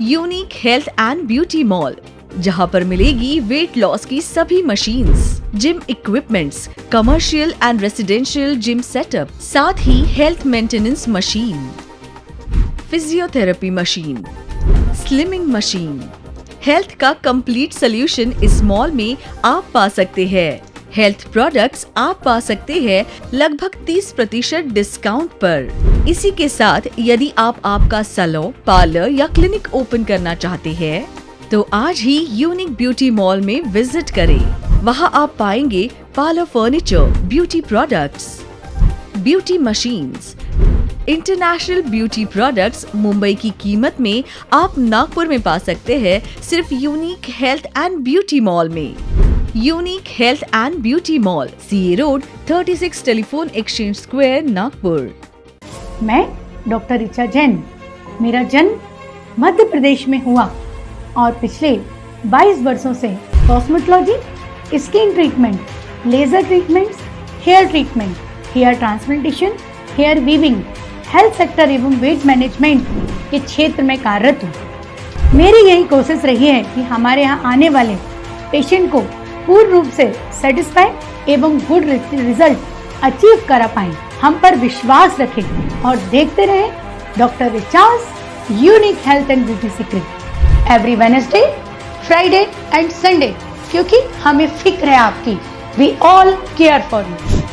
Unique health and beauty mall, जहां पर मिलेगी वेट लॉस की सभी machines, gym equipments, commercial and residential gym setup, साथ ही health maintenance machine, physiotherapy machine, slimming machine, health का कंप्लीट सोल्यूशन इस मॉल में आप पा सकते हैं। हेल्थ प्रोडक्ट्स आप पा सकते हैं लगभग 30% डिस्काउंट पर। इसी के साथ यदि आप आपका सैलून, पार्लर या क्लिनिक ओपन करना चाहते हैं तो आज ही यूनिक ब्यूटी मॉल में विजिट करें। वहां आप पाएंगे parlour furniture, beauty products, beauty machines, international beauty products Mumbai की कीमत में आप नागपुर में पा सकते हैं सिर्फ unique health and beauty mall में। Unique health and beauty mall, CA road, 36 telephone exchange square, Nagpur. मैं डॉक्टर ऋचा जैन। मेरा जन्म मध्य प्रदेश में हुआ और पिछले 22 वर्षों से cosmetology, skin treatment, laser treatments, hair treatment, hair transplantation, hair weaving, health sector एवं वेट मैनेजमेंट के क्षेत्र में कार्यरत हूँ। मेरी यही कोशिश रही है कि हमारे यहाँ आने वाले पेशेंट को पूर्ण रूप से सेटिस्फाई एवं गुड रिजल्ट अचीव करा पाएं। हम पर विश्वास रखें और देखते रहें doctor Richa's unique health and beauty secret every Wednesday, Friday and Sunday, क्योंकि हमें फिक्र है आपकी। We all care for you.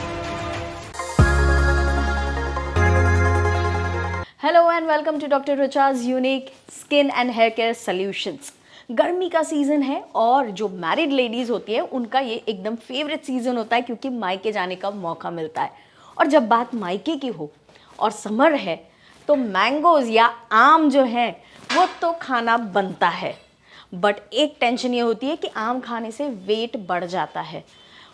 Hello and welcome to doctor Richa's unique skin and hair care solutions. गर्मी का सीज़न है और जो मैरिड लेडीज़ होती है उनका ये एकदम फेवरेट सीज़न होता है, क्योंकि मायके जाने का मौका मिलता है। और जब बात मायके की हो और समर है तो मैंगोज़ या आम जो है वो तो खाना बनता है, बट एक टेंशन ये होती है कि आम खाने से वेट बढ़ जाता है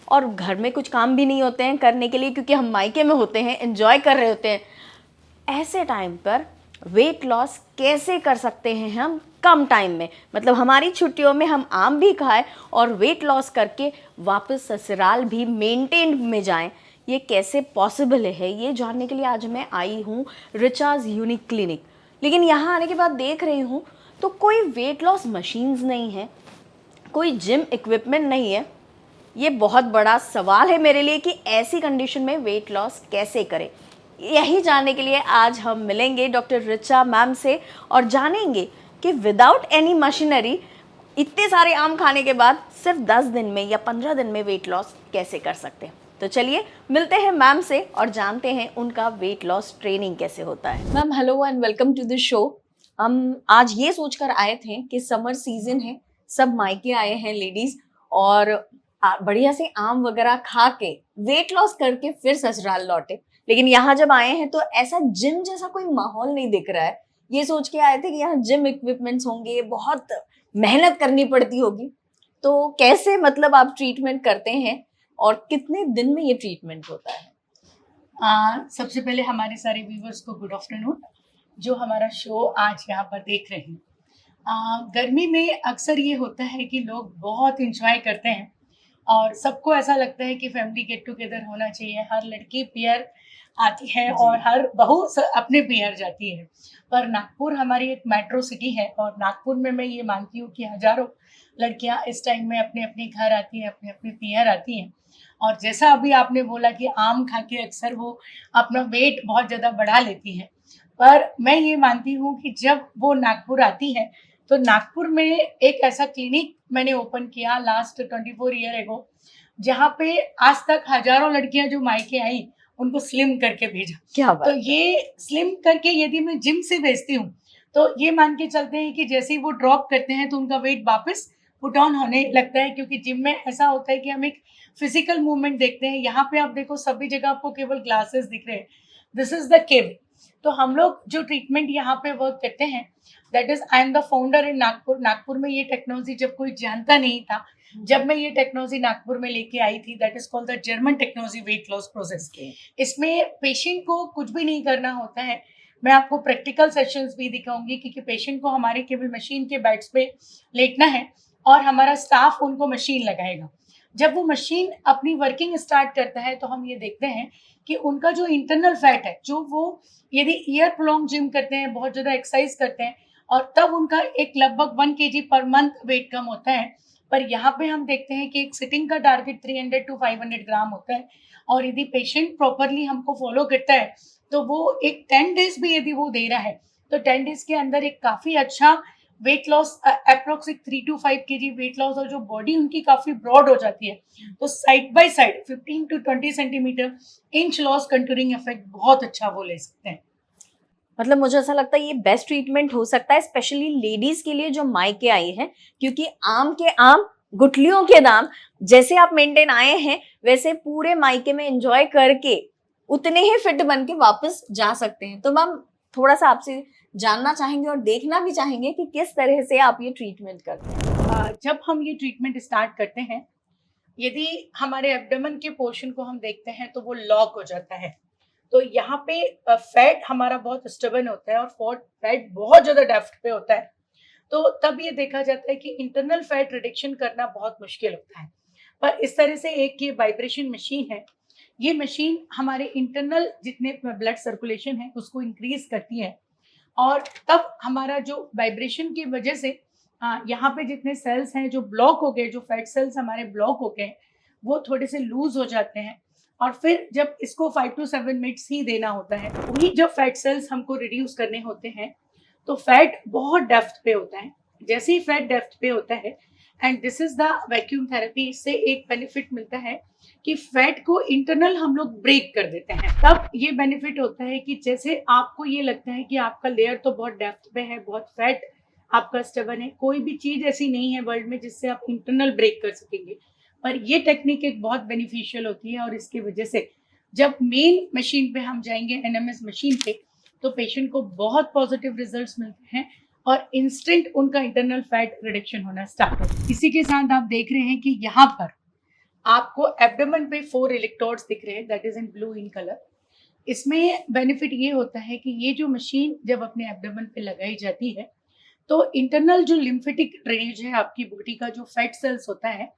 और घर में कुछ काम भी नहीं होते हैं करने के लिए, क्योंकि हम मायके में होते हैं, एंजॉय कर रहे होते हैं। ऐसे टाइम पर वेट लॉस कैसे कर सकते हैं हम कम टाइम में, मतलब हमारी छुट्टियों में हम आम भी खाएं और वेट लॉस करके वापस ससुराल भी मेंटेन में जाएं, ये कैसे पॉसिबल है, ये जानने के लिए आज मैं आई हूँ रिचाज यूनिक क्लिनिक। लेकिन यहाँ आने के बाद देख रही हूँ तो कोई वेट लॉस मशीन्स नहीं है, कोई जिम इक्विपमेंट नहीं है। ये बहुत बड़ा सवाल है मेरे लिए कि ऐसी कंडीशन में वेट लॉस कैसे करें। यही जानने के लिए आज हम मिलेंगे डॉक्टर रिचा मैम से और जानेंगे कि विदाउट एनी मशीनरी इतने सारे आम खाने के बाद सिर्फ 10 दिन में या 15 दिन में वेट लॉस कैसे कर सकते हैं। तो चलिए मिलते हैं मैम से और जानते हैं उनका वेट लॉस ट्रेनिंग कैसे होता है। Ma'am hello and welcome to the show. हम आज ये सोचकर आए थे कि समर सीजन है, सब मायके आए हैं लेडीज और बढ़िया से आम वगैरह खा के वेट लॉस करके फिर ससुराल लौटे। लेकिन यहाँ जब आए हैं तो ऐसा जिम जैसा कोई माहौल नहीं दिख रहा है। ये सोच के आए थे कि यहाँ जिम इक्विपमेंट्स होंगे, बहुत मेहनत करनी पड़ती होगी। तो कैसे मतलब आप ट्रीटमेंट करते हैं और कितने दिन में ये ट्रीटमेंट होता है? सबसे पहले हमारे सारे व्यूवर्स को गुड आफ्टरनून, जो हमारा शो आज यहाँ पर देख रहे हैं। गर्मी में अक्सर ये होता है कि लोग बहुत इंजॉय करते हैं और सबको ऐसा लगता है कि फैमिली गेट टुगेदर होना चाहिए। हर लड़की पियर आती है और हर बहू अपने पियर जाती है। पर नागपुर हमारी एक मेट्रो सिटी है और नागपुर में मैं ये मानती हूँ कि हजारों लड़कियाँ इस टाइम में अपने अपने घर आती हैं, अपने अपने पियर आती हैं। और जैसा अभी आपने बोला कि आम खा के अक्सर वो अपना वेट बहुत ज़्यादा बढ़ा लेती हैं, पर मैं ये मानती हूँ कि जब वो नागपुर आती है तो नागपुर में एक ऐसा क्लिनिक मैंने ओपन किया लास्ट 24 ईयर एगो, जहाँ पे आज तक हजारों लड़कियां जो मायके आई उनको स्लिम करके भेजा। क्या बात तो ये स्लिम करके यदि मैं जिम से भेजती हूँ तो ये मान के चलते हैं कि जैसे ही वो ड्रॉप करते हैं तो उनका वेट वापस पुट ऑन होने लगता है, क्योंकि जिम में ऐसा होता है कि हम एक फिजिकल मूवमेंट देखते हैं। यहाँ पे आप देखो सभी जगह आपको केवल ग्लासेस दिख रहे हैं, दिस इज द केव। तो हम लोग जो ट्रीटमेंट यहाँ पे वर्क करते हैं, that is I am the founder in Nagpur. Nagpur में ये टेक्नोलॉजी जब कोई जानता नहीं था, जब मैं ये टेक्नोलॉजी नागपुर में लेके आई थी, that is called the German technology weight loss process. इसमें पेशेंट को कुछ भी नहीं करना होता है। मैं आपको प्रैक्टिकल सेशंस भी दिखाऊंगी, क्योंकि पेशेंट को हमारे केवल मशीन के बेड्स पे लेटना है और हमारा स्टाफ उनको मशीन लगाएगा। जब वो मशीन अपनी वर्किंग स्टार्ट करता है तो हम ये देखते हैं कि उनका जो इंटरनल फैट है, जो वो यदि ईयर प्रोलॉन्ग जिम करते हैं, बहुत ज़्यादा एक्सरसाइज करते हैं, और तब उनका एक लगभग 1 केजी पर मंथ वेट कम होता है। पर यहाँ पे हम देखते हैं कि एक सिटिंग का टारगेट 300 टू 500 ग्राम होता है, और यदि पेशेंट प्रॉपरली हमको फॉलो करता है तो वो एक 10 डेज भी यदि वो दे रहा है तो 10 डेज के अंदर एक काफ़ी अच्छा weight loss, approx 3 to 5 KG weight loss, और जो बॉडी उनकी काफ़ी ब्रॉड हो जाती है, तो side by side 15 to 20 centimetre inch loss contouring effect बहुत अच्छा वो ले सकते हैं। मतलब मुझे ऐसा लगता है ये बेस्ट ट्रीटमेंट हो सकता है स्पेशली लेडीज के लिए जो मायके आई हैं, क्योंकि आम के आम गुठलियों के दाम, जैसे आप मेंटेन आए हैं वैसे पूरे मायके में एंजॉय करके उतने ही फिट बन के वापस जा सकते हैं। तो मैम थोड़ा सा आपसे जानना चाहेंगे और देखना भी चाहेंगे कि किस तरह से आप ये ट्रीटमेंट करते हैं। जब हम ये ट्रीटमेंट स्टार्ट करते हैं, यदि हमारे एब्डोमेन के पोर्शन को हम देखते हैं तो वो लॉक हो जाता है। तो यहाँ पे फैट हमारा बहुत स्टेबल होता है और फैट बहुत ज़्यादा डेप्थ पे होता है। तो तब ये देखा जाता है कि इंटरनल फैट रिडक्शन करना बहुत मुश्किल होता है। पर इस तरह से एक ये वाइब्रेशन मशीन है, ये मशीन हमारे इंटरनल जितने ब्लड सर्कुलेशन है उसको इंक्रीज करती है, और तब हमारा जो वाइब्रेशन की वजह से यहाँ पे जितने सेल्स हैं जो ब्लॉक हो गए, जो फैट सेल्स हमारे ब्लॉक हो गए, वो थोड़े से लूज हो जाते हैं। और फिर जब इसको 5 टू 7 मिनट्स ही देना होता है, वही जब फैट सेल्स हमको रिड्यूस करने होते हैं तो फैट बहुत डेप्थ पे होता है। जैसे ही फैट डेप्थ पे होता है, and this is the vacuum therapy, इससे एक बेनिफिट मिलता है कि फैट को इंटरनल हम लोग ब्रेक कर देते हैं। तब ये बेनिफिट होता है कि जैसे आपको ये लगता है कि आपका लेयर तो बहुत डेप्थ पे है, बहुत फैट आपका स्टबन है, कोई भी चीज ऐसी नहीं है वर्ल्ड में जिससे आप इंटरनल ब्रेक कर सकेंगे, पर ये टेक्निक एक बहुत बेनिफिशियल होती है। और इसकी वजह से जब मेन मशीन पे हम जाएंगे, एनएमएस मशीन पे, तो पेशेंट को बहुत पॉजिटिव रिजल्ट्स मिलते हैं और इंस्टेंट उनका इंटरनल फैट रिडक्शन होना स्टार्ट होता है। इसी के साथ आप देख रहे हैं कि यहाँ पर आपको एब्डोमेन पे 4 इलेक्ट्रोड्स दिख रहे हैं, that is in blue in colour. इसमें बेनिफिट ये होता है कि ये जो मशीन जब अपने एब्डोमेन पे लगाई जाती है तो इंटरनल जो लिम्फेटिक ड्रेनेज है आपकी बॉडी का, जो फैट सेल्स होता है,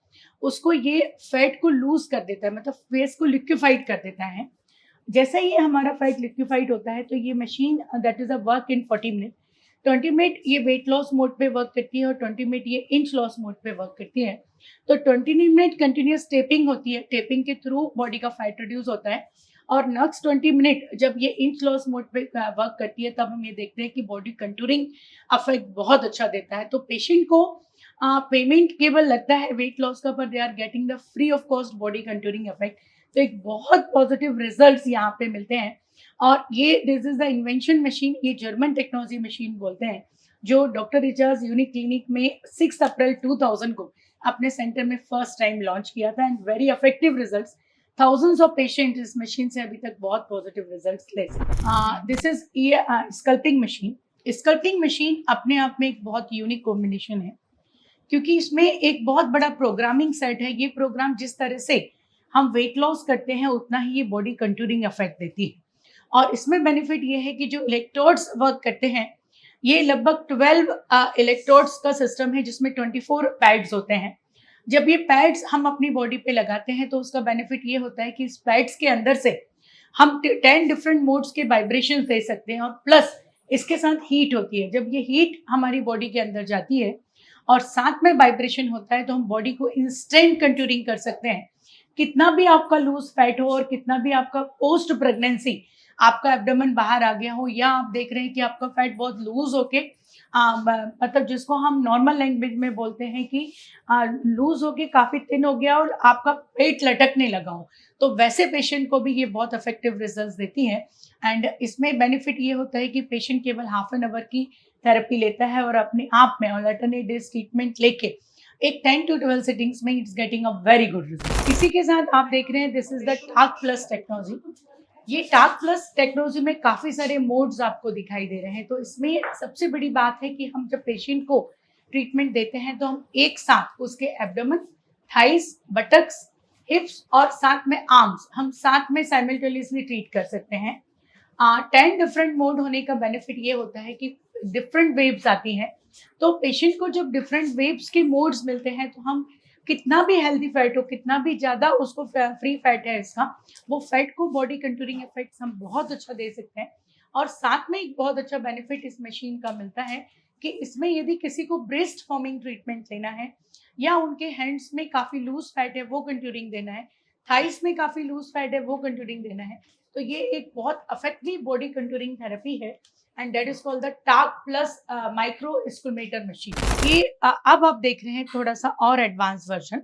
उसको ये फैट को लूज कर देता है, मतलब फेस को लिक्विफाइड कर देता है। जैसे ही हमारा फैट लिक्विफाइड होता है तो ये machine, that is a work in 40 minute. 20 minute ये वेट लॉस मोड पे वर्क करती है और 20 मिनट ये इंच लॉस मोड पे वर्क करती है। तो 20 मिनट कंटिन्यूस टेपिंग होती है, टेपिंग के थ्रू बॉडी का फैट रिड्यूस होता है। और नेक्स्ट 20 मिनट जब ये इंच लॉस मोड पे वर्क करती है, तब हम ये देखते हैं कि बॉडी कंटूरिंग अफेक्ट बहुत अच्छा देता है। तो पेशेंट को पेमेंट केवल लगता है वेट लॉस का, पर they are getting the free of cost body contouring effect. तो एक बहुत पॉजिटिव रिजल्ट्स यहाँ पे मिलते हैं। और ये this is the invention machine, ये जर्मन टेक्नोलॉजी मशीन बोलते हैं, जो डॉक्टर रिचार्ज यूनिक क्लिनिक में 6 अप्रैल 2000 को अपने सेंटर में फर्स्ट टाइम लॉन्च किया था, and very effective results. Thousands of patient इस मशीन से अभी तक बहुत पॉजिटिव रिजल्ट्स ले सकते। दिस इज ये स्कल्पिंग मशीन। स्कल्पिंग मशीन अपने आप में एक बहुत यूनिक कॉम्बिनेशन है, क्योंकि इसमें एक बहुत बड़ा प्रोग्रामिंग सेट है। ये प्रोग्राम जिस तरह से हम वेट लॉस करते हैं उतना ही ये बॉडी कंटूरिंग इफेक्ट देती है। और इसमें बेनिफिट ये है कि जो इलेक्ट्रोड्स वर्क करते हैं, ये लगभग 12 इलेक्ट्रोड्स का सिस्टम है जिसमें 24 पैड्स होते हैं। जब ये पैड्स हम अपनी बॉडी पे लगाते हैं तो उसका बेनिफिट ये होता है कि इस पैड्स के अंदर से हम 10 डिफरेंट मोड्स के वाइब्रेशन दे सकते हैं, और प्लस इसके साथ हीट होती है। जब ये हीट हमारी बॉडी के अंदर जाती है और साथ में वाइब्रेशन होता है, तो हम बॉडी को इंस्टेंट कंटूरिंग कर सकते हैं। कितना भी आपका लूज फैट हो और कितना भी आपका पोस्ट प्रेगनेंसी आपका एब्डोमेन बाहर आ गया हो, या आप देख रहे हैं कि आपका फैट बहुत लूज होके मतलब जिसको हम नॉर्मल लैंग्वेज में बोलते हैं कि लूज होके काफ़ी थिन हो गया और आपका पेट लटकने लगा हो, तो वैसे पेशेंट को भी ये बहुत इफेक्टिव रिजल्ट्स देती है। एंड इसमें बेनिफिट ये होता है कि पेशेंट केवल हाफ एन आवर की थेरेपी लेता है और अपने आप में अल्टरनेट डेज ट्रीटमेंट लेके एक 10 to 12 सिटिंग्स में it's getting a very good result. इसी के साथ आप देख रहे हैं, दिस इज द टाक प्लस टेक्नोलॉजी। ये टाक प्लस टेक्नोलॉजी में काफ़ी सारे मोड्स आपको दिखाई दे रहे हैं। तो इसमें सबसे बड़ी बात है कि हम जब पेशेंट को ट्रीटमेंट देते हैं तो हम एक साथ उसके एब्डोमेन, थाइस, बटक्स, हिप्स और साथ में आर्म्स, हम साथ में साइमल्टेनियसली ट्रीट कर सकते हैं। 10 डिफरेंट मोड होने का बेनिफिट ये होता है कि डिफरेंट वेव्स आती हैं, तो पेशेंट को जब डिफरेंट वेव्स के मोड्स मिलते हैं तो हम कितना भी हेल्दी फैट हो, कितना भी ज़्यादा उसको फ्री फैट है इसका, वो फैट को बॉडी कंटूरिंग इफेक्ट्स हम बहुत अच्छा दे सकते हैं। और साथ में एक बहुत अच्छा बेनिफिट इस मशीन का मिलता है कि इसमें यदि किसी को ब्रेस्ट फॉर्मिंग ट्रीटमेंट लेना है या उनके हैंड्स में काफ़ी लूज फैट है वो कंट्यूरिंग देना है, थाइस में काफ़ी लूज फैट है वो कंट्यूरिंग देना है, तो ये एक बहुत इफेक्टिव बॉडी कंट्यूरिंग थेरेपी है and that is called the टाक प्लस माइक्रो स्कूमेटर मशीन। ये अब आप देख रहे हैं थोड़ा सा और advance version.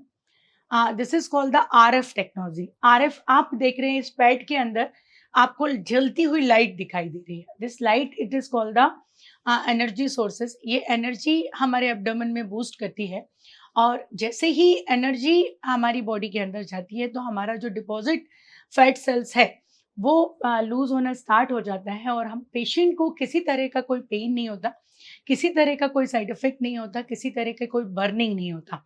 This is called the RF technology. RF आप देख रहे हैं इस पैड के अंदर आपको जलती हुई लाइट दिखाई दे रही है। This light it is called the energy sources. ये एनर्जी हमारे एब्डोमेन में बूस्ट करती है और जैसे ही एनर्जी हमारी बॉडी के अंदर जाती है तो हमारा जो डिपॉजिट फैट सेल्स है वो लूज होना स्टार्ट हो जाता है और हम पेशेंट को किसी तरह का कोई पेन नहीं होता, किसी तरह का कोई साइड इफेक्ट नहीं होता, किसी तरह का कोई बर्निंग नहीं होता।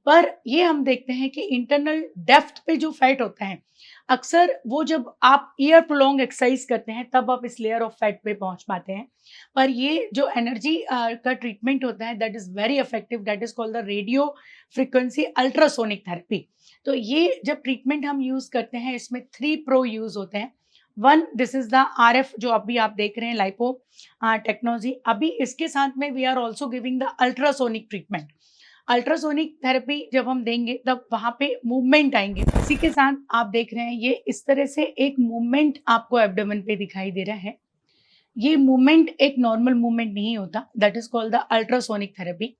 पर ये हम देखते हैं कि इंटरनल डेप्थ पे जो फैट होता है अक्सर वो जब आप ईयर प्रोलॉन्ग एक्सरसाइज करते हैं तब आप इस लेयर ऑफ फैट पे पहुंच पाते हैं। पर ये जो एनर्जी का ट्रीटमेंट होता है that is very effective, that is called the radio frequency ultrasonic therapy. तो ये जब ट्रीटमेंट हम यूज करते हैं इसमें 3 प्रो यूज होते हैं। One, this is the RF जो अभी आप देख रहे हैं लाइपो टेक्नोलॉजी। अभी इसके साथ में we are also giving the ultrasonic treatment. Ultrasonic therapy जब हम देंगे तब वहां पे मूवमेंट आएंगे। इसी के साथ आप देख रहे हैं ये इस तरह से एक मूवमेंट आपको एब्डोमेन पे दिखाई दे रहा है। ये मूवमेंट एक नॉर्मल मूवमेंट नहीं होता, that is called the ultrasonic therapy.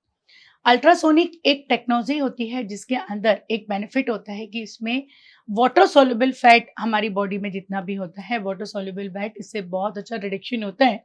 Ultrasonic एक टेक्नोलॉजी होती है जिसके अंदर एक बेनिफिट होता है कि इसमें वाटर सोल्यूबल फैट हमारी बॉडी में जितना भी होता है वाटर सोल्यूबल फैट इससे बहुत अच्छा रिडक्शन होता है।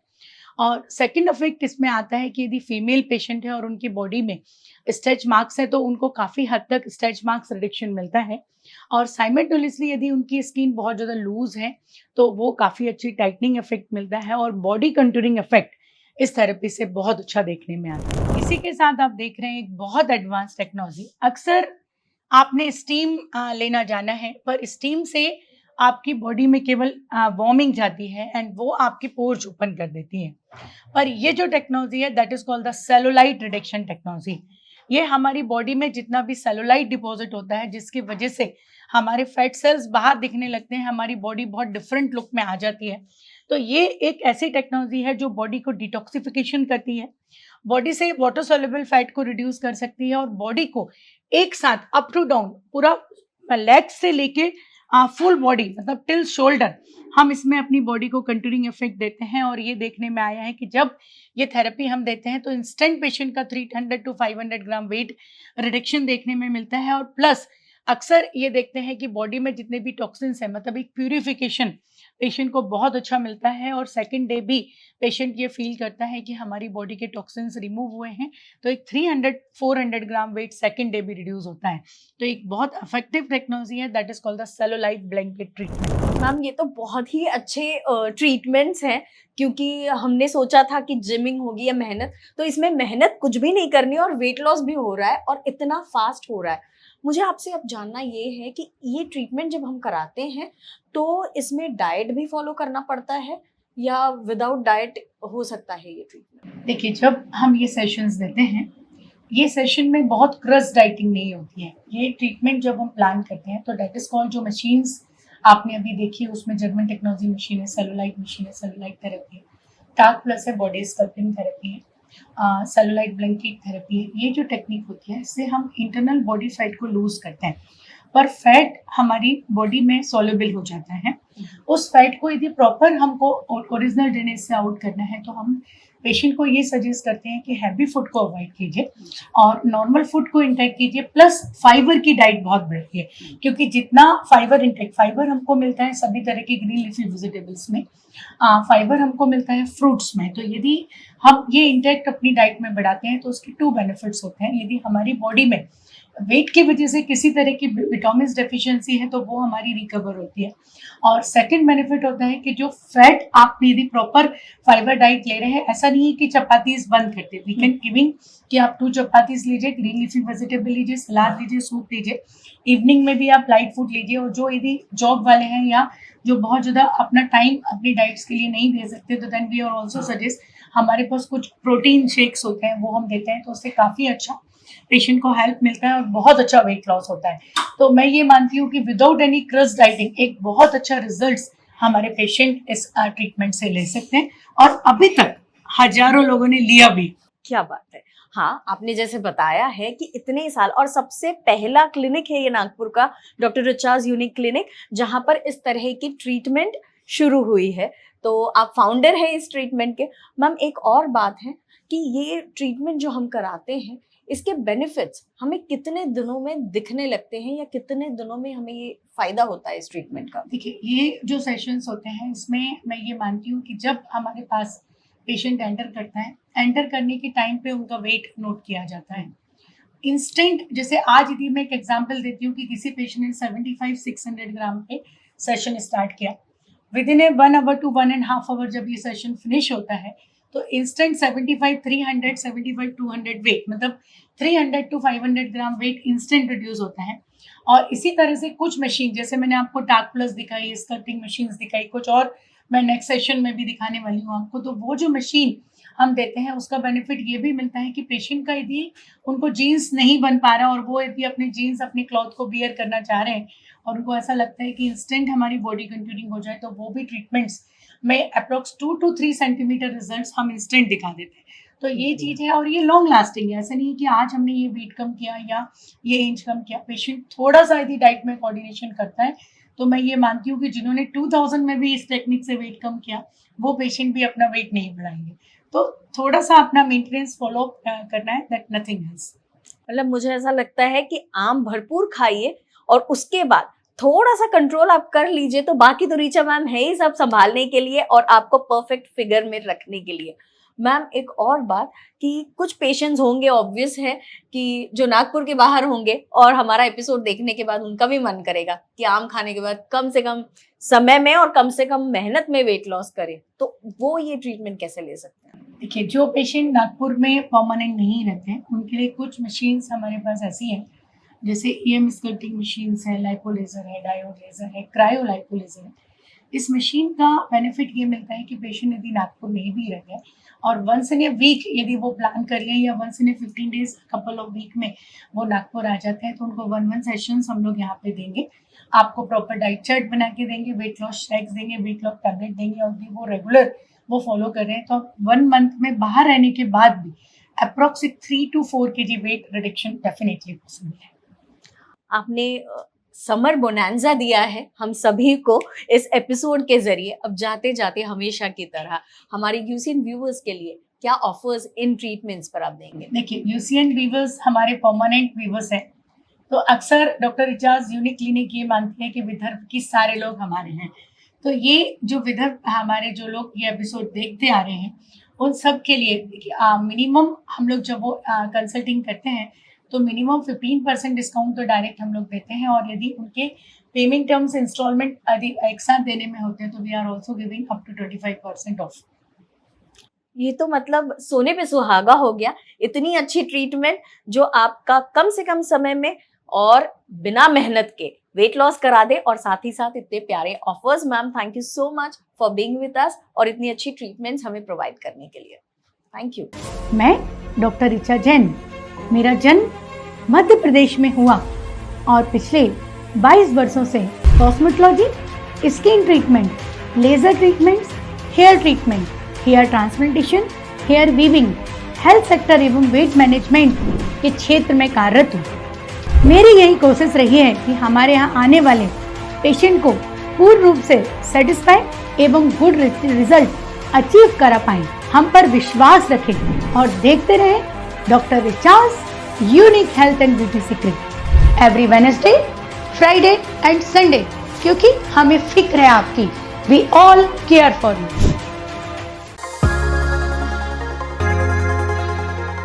और सेकंड इफेक्ट इसमें आता है कि यदि फीमेल पेशेंट है और उनकी बॉडी में स्ट्रेच मार्क्स है तो उनको काफ़ी हद तक स्ट्रेच मार्क्स रिडक्शन मिलता है। और साइमल्टेनियसली यदि उनकी स्किन बहुत ज़्यादा लूज है तो वो काफ़ी अच्छी टाइटनिंग इफेक्ट मिलता है और बॉडी कंटूरिंग इफेक्ट इस थेरेपी से बहुत अच्छा देखने में आता है। इसी के साथ आप देख रहे हैं एक बहुत एडवांस टेक्नोलॉजी। अक्सर आपने स्टीम लेना जाना है पर स्टीम से आपकी बॉडी में केवल वार्मिंग जाती है एंड वो आपके पोर्स ओपन कर देती है। पर ये जो टेक्नोलॉजी है that is called the cellulite reduction technology. ये हमारी बॉडी में जितना भी सेलुलाइट डिपॉजिट होता है जिसकी वजह से हमारे फैट सेल्स बाहर दिखने लगते हैं, हमारी बॉडी बहुत डिफरेंट लुक में आ जाती है। तो ये एक ऐसी टेक्नोलॉजी है जो बॉडी को डिटॉक्सिफिकेशन करती है, बॉडी से वाटर सोल्यूबल फैट को रिड्यूस कर सकती है और बॉडी को एक साथ अप टू डाउन पूरा लेग से लेके फुल बॉडी मतलब टिल शोल्डर हम इसमें अपनी बॉडी को कंटूरिंग इफेक्ट देते हैं। और ये देखने में आया है कि जब ये थेरेपी हम देते हैं तो इंस्टेंट पेशेंट का 300 to 500 ग्राम वेट रिडक्शन देखने में मिलता है। और प्लस अक्सर ये देखते हैं कि बॉडी में जितने भी टॉक्सिन्स हैं मतलब एक प्यूरिफिकेशन पेशेंट को बहुत अच्छा मिलता है और सेकंड डे भी पेशेंट ये फील करता है कि हमारी बॉडी के टॉक्सिन्स रिमूव हुए हैं। तो एक 300-400 ग्राम वेट सेकंड डे भी रिड्यूस होता है। तो एक बहुत इफेक्टिव टेक्नोलॉजी है that is called the cellulite blanket treatment. Ma'am ये तो बहुत ही अच्छे ट्रीटमेंट्स हैं क्योंकि हमने सोचा था कि जिमिंग होगी या मेहनत, तो इसमें मेहनत कुछ भी नहीं करनी और वेट लॉस भी हो रहा है और इतना फास्ट हो रहा है। मुझे आपसे अब जानना ये है कि ये ट्रीटमेंट जब हम कराते हैं तो इसमें डाइट भी फॉलो करना पड़ता है या विदाउट डाइट हो सकता है ये ट्रीटमेंट? देखिए, जब हम ये सेशंस देते हैं ये सेशन में बहुत क्रस डाइटिंग नहीं होती है। ये ट्रीटमेंट जब हम प्लान करते हैं तो डेट इज कॉल्ड, जो मशीन्स आपने अभी देखी उसमें जर्मन टेक्नोलॉजी मशीन है, सेलुलाइट मशीन है, सेलुलाइट थेरेपी है, टाक प्लस है, बॉडी स्कल्पिंग थेरेपी है, सेलुलाइट ब्लैंकेट थेरेपी है। ये जो टेक्निक होती है इससे हम इंटरनल बॉडी फैट को लूज करते हैं पर फैट हमारी बॉडी में सॉल्युबल हो जाता है। उस फैट को यदि प्रॉपर हमको ओरिजिनल ड्रेनेज से आउट करना है तो हम पेशेंट को ये सजेस्ट करते हैं कि हैवी फूड को अवॉइड कीजिए और नॉर्मल फूड को इंटेक कीजिए, प्लस फाइबर की डाइट बहुत बढ़िए क्योंकि जितना फाइबर इंटेक, फाइबर हमको मिलता है सभी तरह के ग्रीन लीफी वेजिटेबल्स में, फाइबर हमको मिलता है फ्रूट्स में। तो यदि हम ये इंटेक्ट अपनी डाइट में बढ़ाते हैं तो उसके 2 बेनिफिट्स होते हैं। यदि हमारी बॉडी में वेट की वजह से किसी तरह की विटामिन डेफिशिएंसी है तो वो हमारी रिकवर होती है। और सेकंड बेनिफिट होता है कि जो फैट आप यदि प्रॉपर फाइबर डाइट ले रहे हैं, ऐसा नहीं है कि चपातीज बंद करते, वी कैन गिविंग कि आप 2 चपातीज लीजिए, ग्रीन लीफी वेजिटेबल लीजिए, सलाद लीजिए, सूप लीजिए, इवनिंग में भी आप लाइट फूड लीजिए। और जो यदि जॉब वाले हैं या जो बहुत ज़्यादा अपना टाइम अपनी डाइट्स के लिए नहीं दे सकते तो then we are also suggest, हमारे पास कुछ प्रोटीन शेक्स होते हैं वो हम देते हैं तो उससे काफ़ी अच्छा पेशेंट को हेल्प मिलता है और बहुत अच्छा वेट लॉस होता है। तो मैं ये मानती हूँ कि विदाउट एनी क्रस डाइटिंग एक बहुत अच्छा रिजल्ट्स हमारे पेशेंट इस ट्रीटमेंट से ले सकते हैं और अभी तक हजारों लोगों ने लिया भी। क्या बात है। हाँ, आपने जैसे बताया है कि इतने साल और सबसे पहला क्लिनिक है ये नागपुर का डॉक्टर रिचाज यूनिक क्लिनिक, जहां पर इस तरह की ट्रीटमेंट शुरू हुई है। तो आप फाउंडर है इस ट्रीटमेंट के। मैम, एक और बात है कि ये ट्रीटमेंट जो हम कराते हैं, इसके बेनिफिट्स हमें कितने दिनों में दिखने लगते हैं या कितने दिनों में हमें ये फायदा होता है इस ट्रीटमेंट का? देखिए, ये जो सेशंस होते हैं इसमें मैं ये मानती हूँ कि जब हमारे पास पेशेंट एंटर करता है, एंटर करने के टाइम पे उनका वेट नोट किया जाता है इंस्टेंट। जैसे आज यदि मैं एक एग्जांपल देती हूँ कि किसी पेशेंट ने 75-600 ग्राम पे सेशन स्टार्ट किया, within a 1 hour to 1.5 hour जब ये सेशन फिनिश होता है तो इंस्टेंट 75-300, 75-200 वेट, मतलब 300 to 500 gram weight instant reduce होता है। और इसी तरह से कुछ मशीन, जैसे मैंने आपको टाक प्लस दिखाई, स्कर्टिंग मशीन्स दिखाई, कुछ और मैं नेक्स्ट सेशन में भी दिखाने वाली हूँ आपको। तो वो जो मशीन हम देते हैं उसका बेनिफिट ये भी मिलता है कि पेशेंट का यदि उनको जीन्स नहीं बन पा रहा और वो यदि अपने जीन्स अपने क्लॉथ को बियर करना चाह रहे हैं और उनको ऐसा लगता है कि इंस्टेंट हमारी बॉडी कंट्यूरिंग हो जाए, तो वो भी ट्रीटमेंट्स में अप्रोक्स 2 to 3 सेंटीमीटर रिजल्ट्स हम इंस्टेंट दिखा देते हैं। तो ये चीज़ है और ये लॉन्ग लास्टिंग है। ऐसा नहीं है कि आज हमने ये वेट कम किया या ये इंच कम किया। पेशेंट थोड़ा सा यदि डाइट में कोऑर्डिनेशन करता है तो मैं ये मानती हूँ कि जिन्होंने 2000 में भी इस टेक्निक से वेट कम किया वो पेशेंट भी अपना वेट नहीं बढ़ाएंगे। तो थोड़ा सा अपना मेंटेनेंस फॉलो करना है, दैट नथिंग एल्स। मतलब मुझे ऐसा लगता है कि आम भरपूर खाइए और उसके बाद थोड़ा सा कंट्रोल आप कर लीजिए, तो बाकी तो रीचा मैम है ही सब संभालने के लिए और आपको परफेक्ट फिगर में रखने के लिए। मैम, एक और बात कि कुछ पेशेंट्स होंगे, ऑब्वियस है कि जो नागपुर के बाहर होंगे और हमारा एपिसोड देखने के बाद उनका भी मन करेगा कि आम खाने के बाद कम से कम समय में और कम से कम मेहनत में वेट लॉस करें, तो वो ये ट्रीटमेंट कैसे ले सकते हैं? देखिए, जो पेशेंट नागपुर में परमानेंट नहीं रहते हैं उनके लिए कुछ मशीन्स हमारे पास ऐसी हैं, जैसे EM स्कर्टिंग मशीन्स है, लाइपोलेजर है, डायोड लेजर है, क्रायो लाइपोलेजर है। इस मशीन का बेनिफिट ये मिलता है कि पेशेंट यदि नागपुर नहीं भी रह गए और वंस इन ए वीक यदि वो प्लान कर लें या once in a 15 days couple of week में वो नागपुर आ जाते हैं तो उनको 1 सेशंस हम लोग यहाँ पे देंगे। आपको प्रॉपर डाइट चार्ट बना के देंगे, वेट लॉस शेक्स देंगे, वेट लॉस टैबलेट देंगे और वो रेगुलर वो फॉलो कर रहे हैं तो 1 मंथ में बाहर रहने के बाद भी approx 3 to 4 kg weight reduction definitely possible है। आपने समर बोनांजा दिया है हम सभी को इस एपिसोड के जरिए। अब जाते जाते हमेशा की तरह हमारे यूसीएन व्यूअर्स के लिए क्या ऑफर्स इन ट्रीटमेंट्स पर आप देंगे? देखिए, यूसीएन व्यूअर्स हमारे परमानेंट व्यूअर्स हैं, तो अक्सर डॉक्टर रिचाज यूनिक क्लिनिक ये मानती है कि विदर्भ की सारे लोग हमारे हैं। तो ये जो विदर्भ हमारे जो लोग ये एपिसोड देखते आ रहे हैं उन सब के लिए देखिए मिनिमम हम लोग जब वो कंसल्टिंग करते हैं तो मिनिमम 15% डिस्काउंट तो डायरेक्ट हम लोग देते हैं और यदि उनके पेमेंट टर्म्स इंस्टॉलमेंट यदि एक साथ देने में होते हैं तो we are also giving up to 25% off. ये तो मतलब सोने पे सुहागा हो गया। इतनी अच्छी ट्रीटमेंट जो आपका कम से कम समय में और बिना मेहनत के वेट लॉस करा दे और साथ ही साथ इतने प्यारे offers. Ma'am, thank you so much for being with us और इतनी अच्छी ट्रीटमेंट्स हमें प्रोवाइड करने के लिए। Thank you. मैं डॉक्टर रिचा जैन, मेरा जन्म मध्य प्रदेश में हुआ और पिछले 22 वर्षों से cosmetology, skin treatment, laser treatments, hair treatment, hair transplantation, hair weaving, health sector एवं वेट मैनेजमेंट के क्षेत्र में कार्यरत हूँ। मेरी यही कोशिश रही है कि हमारे यहाँ आने वाले पेशेंट को पूर्ण रूप से सेटिस्फाई एवं गुड रिजल्ट अचीव करा पाएं। हम पर विश्वास रखें और देखते रहें doctor Richa's unique health and beauty secret every Wednesday, Friday and Sunday, क्योंकि हमें फिक्र है आपकी। We all care for you.